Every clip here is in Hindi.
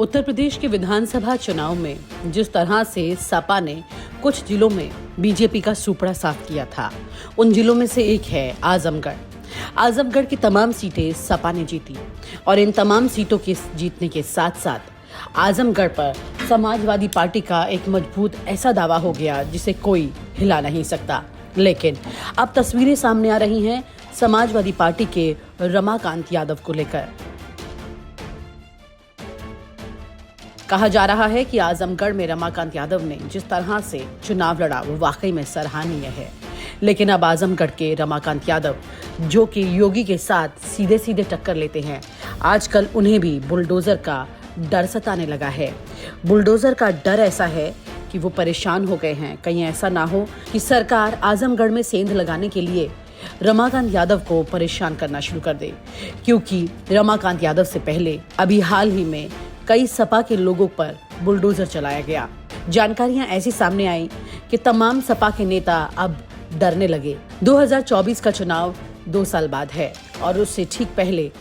उत्तर प्रदेश के विधानसभा चुनाव में जिस तरह से सपा ने कुछ जिलों में बीजेपी का सुपड़ा साफ किया था, उन जिलों में से एक है आजमगढ़। आजमगढ़ की तमाम सीटें सपा ने जीती और इन तमाम सीटों के जीतने के साथ साथ आजमगढ़ पर समाजवादी पार्टी का एक मजबूत ऐसा दावा हो गया जिसे कोई हिला नहीं सकता। लेकिन अब तस्वीरें सामने आ रही हैं समाजवादी पार्टी के रमाकांत यादव को लेकर। कहा जा रहा है कि आजमगढ़ में रमाकांत यादव ने जिस तरह से चुनाव लड़ा वो वाकई में सराहनीय है। लेकिन अब आजमगढ़ के रमाकांत यादव, जो कि योगी के साथ सीधे सीधे टक्कर लेते हैं, आजकल उन्हें भी बुलडोजर का डर सताने लगा है। बुलडोजर का डर ऐसा है कि वो परेशान हो गए हैं, कहीं ऐसा ना हो कि सरकार आजमगढ़ में सेंध लगाने के लिए रमाकांत यादव को परेशान करना शुरू कर दे, क्योंकि रमाकांत यादव से पहले अभी हाल ही में कई सपा के लोगों पर बुलडोजर चलाया गया। जानकारियां ऐसी सामने आई कि तमाम सपा के नेता अब डरने लगे। 2024 का चुनाव 2 साल बाद है और उससे ठीक पहले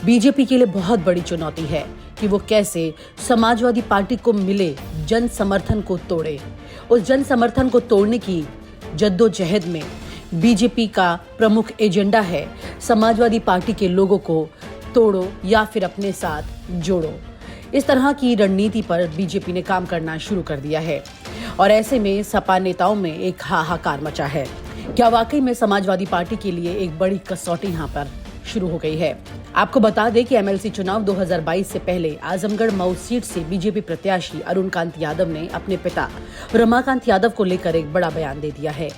बीजेपी के लिए बहुत बड़ी चुनौती है कि वो कैसे समाजवादी पार्टी को मिले जन समर्थन को तोड़े। उस जन समर्थन को तोड़ने की जद्दोजहद में बीजेपी का प्रमुख एजेंडा है समाजवादी पार्टी के लोगों को तोड़ो या फिर अपने साथ जोड़ो। इस तरह की रणनीति पर बीजेपी ने काम करना शुरू कर दिया है और ऐसे में सपा नेताओं में एक हाहाकार मचा है। क्या वाकई में समाजवादी पार्टी के लिए एक बड़ी कसौटी यहाँ पर शुरू हो गई है? आपको बता दें कि एमएलसी चुनाव 2022 से पहले आजमगढ़ मऊ सीट से बीजेपी प्रत्याशी अरुणकांत यादव ने अपने पिता रमाकांत यादव को लेकर एक बड़ा बयान दे दिया है।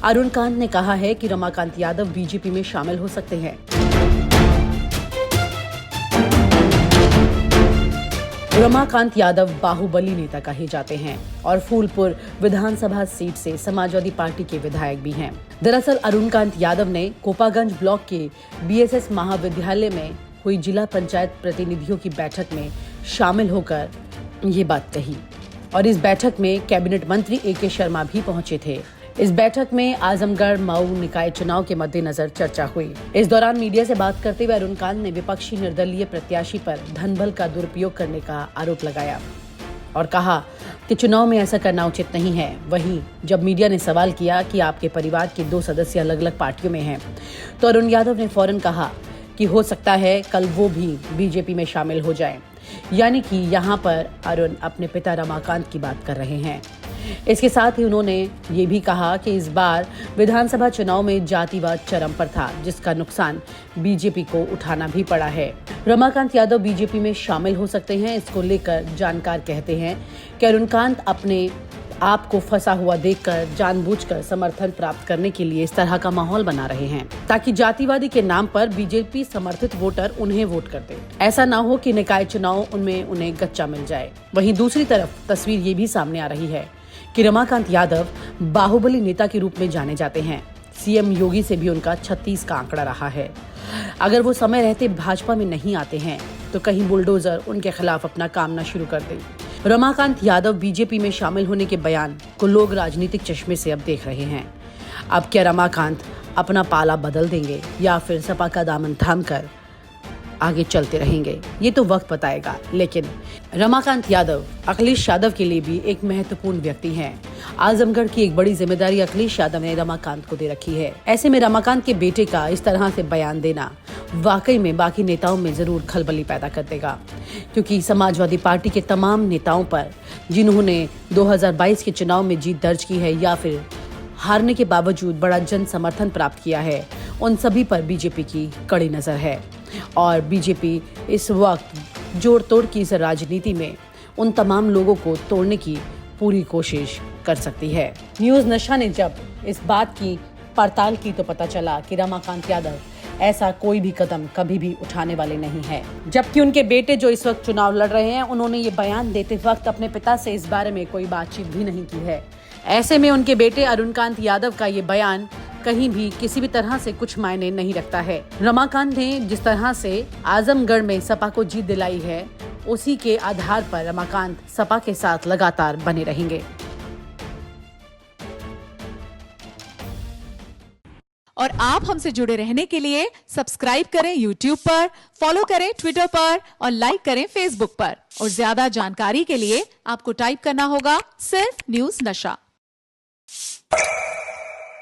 अरुणकांत ने कहा है कि रमाकांत यादव बीजेपी में शामिल हो सकते हैं। रमाकांत यादव बाहुबली नेता कहे जाते हैं और फूलपुर विधानसभा सीट से समाजवादी पार्टी के विधायक भी हैं। दरअसल अरुणकांत यादव ने कोपागंज ब्लॉक के बीएसएस महाविद्यालय में हुई जिला पंचायत प्रतिनिधियों की बैठक में शामिल होकर ये बात कही और इस बैठक में कैबिनेट मंत्री ए.के. शर्मा भी पहुंचे थे। इस बैठक में आजमगढ़ मऊ निकाय चुनाव के मद्देनजर चर्चा हुई। इस दौरान मीडिया से बात करते हुए अरुणकांत ने विपक्षी निर्दलीय प्रत्याशी पर धनबल का दुरुपयोग करने का आरोप लगाया और कहा कि चुनाव में ऐसा करना उचित नहीं है। वहीं जब मीडिया ने सवाल किया कि आपके परिवार के 2 सदस्य अलग अलग पार्टियों में हैं, तो अरुण यादव ने फौरन कहा कि हो सकता है कल वो भी बीजेपी में शामिल हो जाएं। यानी कि यहाँ पर अरुण अपने पिता रमाकांत की बात कर रहे हैं। इसके साथ ही उन्होंने ये भी कहा कि इस बार विधानसभा चुनाव में जातिवाद चरम पर था, जिसका नुकसान बीजेपी को उठाना भी पड़ा है। रमाकांत यादव बीजेपी में शामिल हो सकते हैं। इसको लेकर जानकार कहते हैं कि अरुणकांत अपने आप को फंसा हुआ देखकर जानबूझकर समर्थन प्राप्त करने के लिए इस तरह का माहौल बना रहे हैं ताकि जातिवादी के नाम पर बीजेपी समर्थित वोटर उन्हें वोट कर दे। ऐसा ना हो कि निकाय चुनाव उनमें उन्हें गच्चा मिल जाए। वहीं दूसरी तरफ तस्वीर ये भी सामने आ रही है कि रमाकांत यादव बाहुबली नेता के रूप में जाने जाते हैं। सीएम योगी से भी उनका 36 का आंकड़ा रहा है। अगर वो समय रहते भाजपा में नहीं आते हैं तो कहीं बुलडोजर उनके खिलाफ अपना काम न शुरू कर दे। रमाकांत यादव बीजेपी में शामिल होने के बयान को लोग राजनीतिक चश्मे से अब देख रहे हैं। अब क्या रमाकांत अपना पाला बदल देंगे या फिर सपा का दामन थामकर आगे चलते रहेंगे, ये तो वक्त बताएगा। लेकिन रमाकांत यादव अखिलेश यादव के लिए भी एक महत्वपूर्ण व्यक्ति हैं। आजमगढ़ की एक बड़ी जिम्मेदारी अखिलेश यादव ने रमाकांत को दे रखी है। ऐसे में रमाकांत के बेटे का इस तरह से बयान देना वाकई में बाकी नेताओं में जरूर खलबली पैदा कर देगा, क्योंकि समाजवादी पार्टी के तमाम नेताओं पर जिन्होंने 2022 के चुनाव में जीत दर्ज की है या फिर हारने के बावजूद बड़ा जन समर्थन प्राप्त किया है, उन सभी पर बीजेपी की कड़ी नजर है और बीजेपी इस वक्त जोड़ तोड़ की इस राजनीति में उन तमाम लोगों को तोड़ने की पूरी कोशिश कर सकती है। न्यूज़ नशा ने जब इस बात की पड़ताल की तो पता चला कि रमाकांत यादव ऐसा कोई भी कदम कभी भी उठाने वाले नहीं है, जबकि उनके बेटे जो इस वक्त चुनाव लड़ रहे हैं, उन्होंने ये बयान देते वक्त अपने पिता से इस बारे में कोई बातचीत भी नहीं की है। ऐसे में उनके बेटे अरुणकांत यादव का ये बयान कहीं भी किसी भी तरह से कुछ मायने नहीं रखता है। रमाकांत ने जिस तरह से आजमगढ़ में सपा को जीत दिलाई है, उसी के आधार पर रमाकांत सपा के साथ लगातार बने रहेंगे। और आप हमसे जुड़े रहने के लिए सब्सक्राइब करें YouTube पर, फॉलो करें Twitter पर और लाइक करें Facebook पर। और ज्यादा जानकारी के लिए आपको टाइप करना होगा सिर्फ न्यूज नशा।